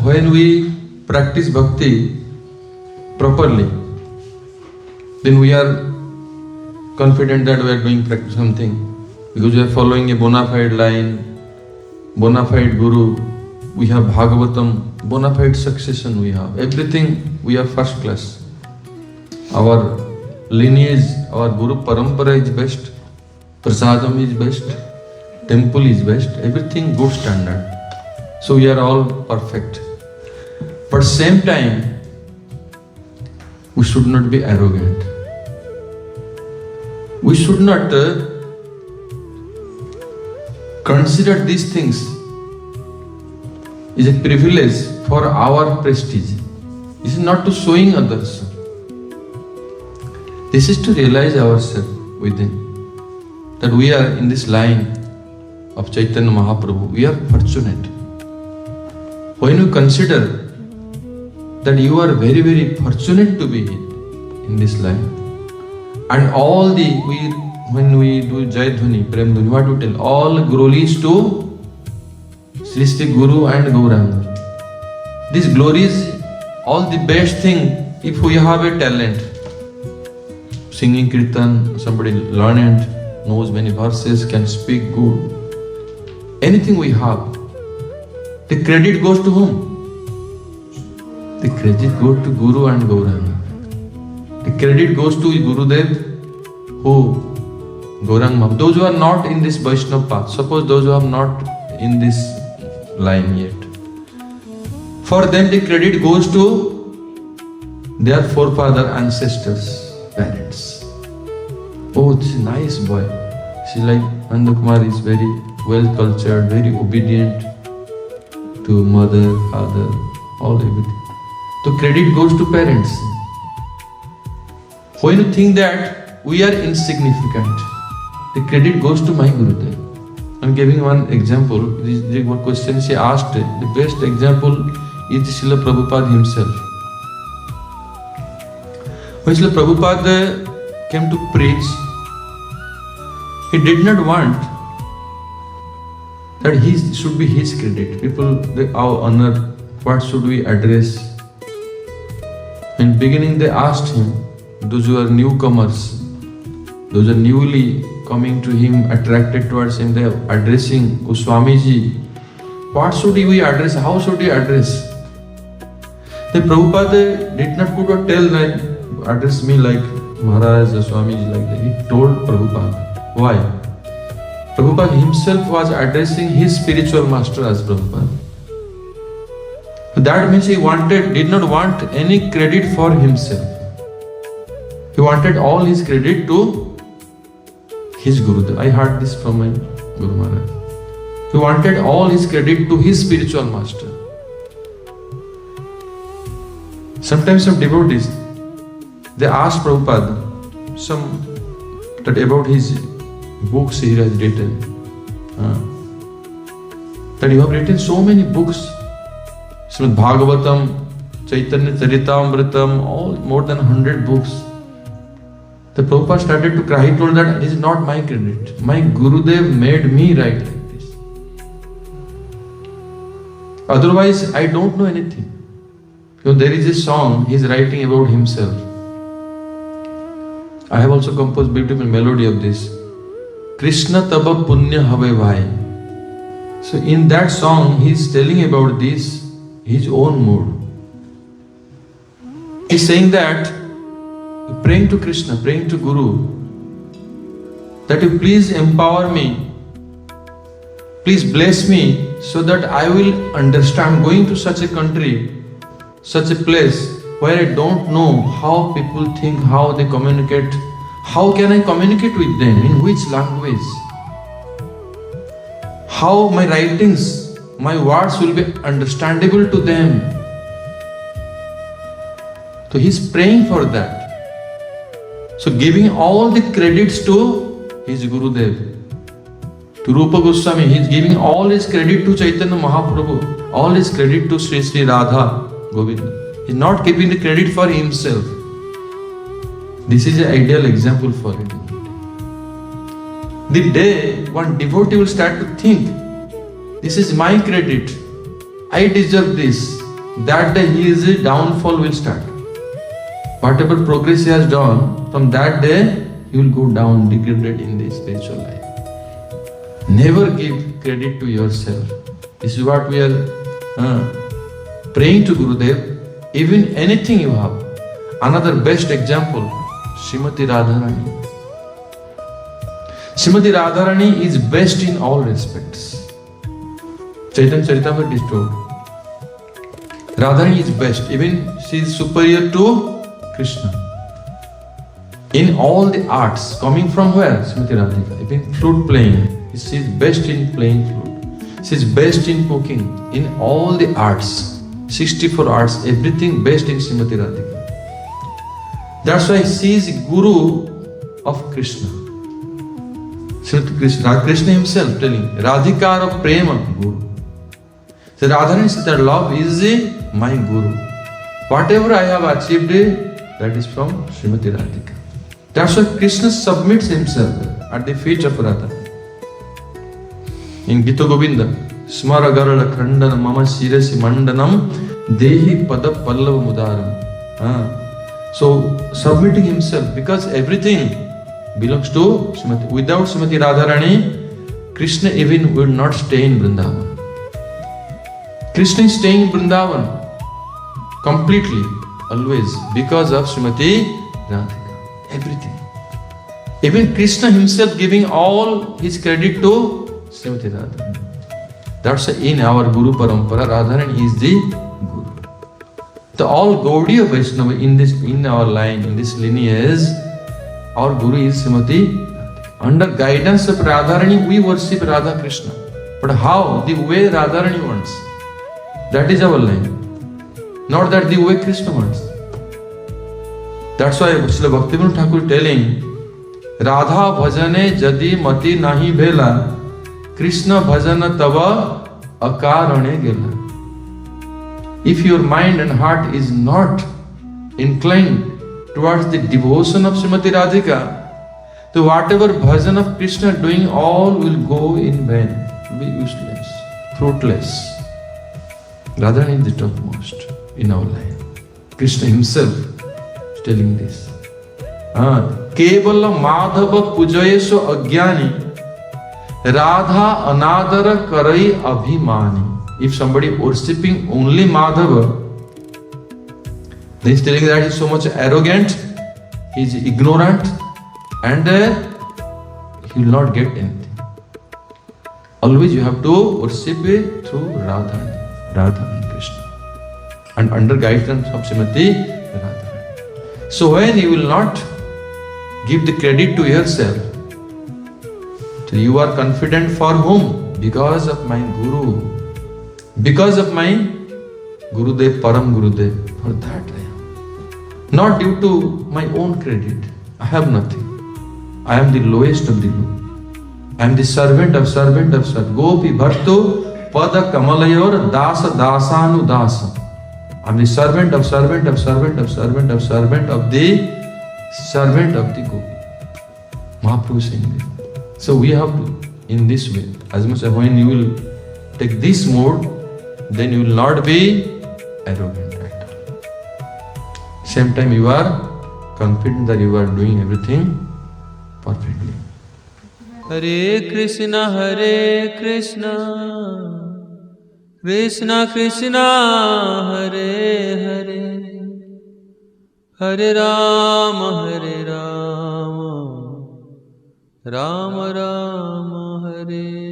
when we practice bhakti properly, then we are confident that we are doing something, because we are following a bona fide line, bona fide guru, we have Bhagavatam, bona fide succession we have, everything we are first class. Our lineage, our Guru Parampara is best, Prasadam is best, temple is best, everything good standard. So we are all perfect. But same time, we should not be arrogant. We should not consider these things is a privilege for our prestige. This is not to showing others. This is to realize ourselves within, that we are in this line of Chaitanya Mahaprabhu. We are fortunate. When you consider that you are very, very fortunate to be in this line, and all when we do Jai Dhuni, Prem Dhuni, what we tell? All glories to Sri Sri Guru and Gauranga. This glory is all the best thing if we have a talent. Singing kirtan, somebody learned, knows many verses, can speak good. Anything we have, the credit goes to whom? The credit goes to Guru and Gauranga. The credit goes to Gurudev, who? Gauranga. Those who are not in this Vaishnava path, suppose those who are not in this line yet, for them the credit goes to their forefather, ancestors, parents. Oh, this is a nice boy. She like Nanda Kumar is very well cultured, very obedient to mother, father, all everything. The credit goes to parents. When you think that we are insignificant, the credit goes to my Gurudev. I'm giving one example. This is one question she asked. The best example is Srila Prabhupada himself. When Srila Prabhupada came to preach, he did not want that he should be his credit. People, they honor, what should we address? In beginning they asked him, those who are newcomers, those who are newly coming to him, attracted towards him, they are addressing, O Swamiji, what should we address? How should we address? The Prabhupada did not put or tell like, address me like Maharaj or Swamiji like that. He told Prabhupada. Why? Prabhupada himself was addressing his spiritual master as Prabhupada. That means he did not want any credit for himself. He wanted all his credit to his Gurudev. I heard this from my Guru Maharaj. He wanted all his credit to his spiritual master. Sometimes some devotees, they ask Prabhupada about his books he has written. That you have written so many books. Srimad Bhagavatam, Chaitanya Charitamritam, all more than 100 books. The Prabhupada started to cry. He told that this is not my credit. My Gurudev made me write like this. Otherwise, I don't know anything. So there is a song he is writing about himself. I have also composed beautiful melody of this. Krishna taba punya have vai. So in that song, he is telling about this, his own mood. He is saying that, praying to Krishna, praying to Guru, that you please empower me, please bless me so that I will understand, going to such a country, such a place where I don't know how people think, how they communicate, how can I communicate with them, in which language, how my writings, my words will be understandable to them. So he is praying for that. So giving all the credits to his Gurudev. To Rupa Goswami, he is giving all his credit to Chaitanya Mahaprabhu, all his credit to Sri Sri Radha Govinda. He is not giving the credit for himself. This is an ideal example for it. The day one devotee will start to think, this is my credit, I deserve this, that day his downfall will start. Whatever progress he has done, from that day he will go down, degraded in the spiritual life. Never give credit to yourself. This is what we are praying to Gurudev. Even anything you have. Another best example, Srimati Radharani. Srimati Radharani is best in all respects. Chaitanya Charitamrita is told. Radharani is best. Even she is superior to Krishna. In all the arts, coming from where? Srimati Radhika. Even flute playing. She is best in playing flute. She is best in cooking. In all the arts, 64 arts, everything best in Srimati Radhika. That's why she is Guru of Krishna. Krishna himself telling, Radhikara Prema Guru. So Radharani said that love is my Guru. Whatever I have achieved, that is from Srimati Radhika. That's why Krishna submits himself at the feet of Radha. In Gita Govinda, Smara Garala Khandana Mama Sirasi Mandanam Dehi Pada Pallava Mudaram. So submitting himself, because everything belongs to Srimati. Without Srimati Radharani, Krishna even would not stay in Vrindavan. Krishna is staying in Vrindavan completely, always, because of Srimati Radhika. Everything. Even Krishna himself giving all his credit to Srimati Radharani. That's why in our Guru Parampara, Radharani is the Guru. The all Gaudiya Vaishnava in our line, in this lineage, our Guru is Srimati Radhika. Under guidance of Radharani, we worship Radha Krishna. But how? The way Radharani wants. That is our line. Not that the way Krishna wants. That's why Srila Bhaktivinoda Thakur telling, Radha bhajane jadi mati nahi bhela, Krishna bhajana tava akarane gela. If your mind and heart is not inclined towards the devotion of Srimati Radhika, so whatever bhajan of Krishna doing, all will go in vain, will be useless, fruitless. Radharani is the topmost in our life. Krishna himself is telling this. Kevala madhava pujayesu ajnani, Radha anadara karai abhimani. If somebody worshipping only Madhava, then he's telling that he's so much arrogant, he's ignorant, and he will not get anything. Always you have to worship through Radha and Krishna, and under guidance of Srimati Radharani. So when you will not give the credit to yourself, so you are confident for whom? Because of my Guru. Because of my Gurudev, Param Gurudev. For that I am. Not due to my own credit. I have nothing. I am the lowest of the low. I am the servant of servant. Gopi Bharto Pada Kamalayor Dasa Dasanu Dasa. I am the servant of the servant of the Gopi. Mahaprabhu saying this. So we have to, in this way, as much as when you will take this mode, then you will not be arrogant at all. Same time you are confident that you are doing everything perfectly. Hare Krishna, Krishna Krishna, Hare Hare, Hare Rama, Rama Rama, Hare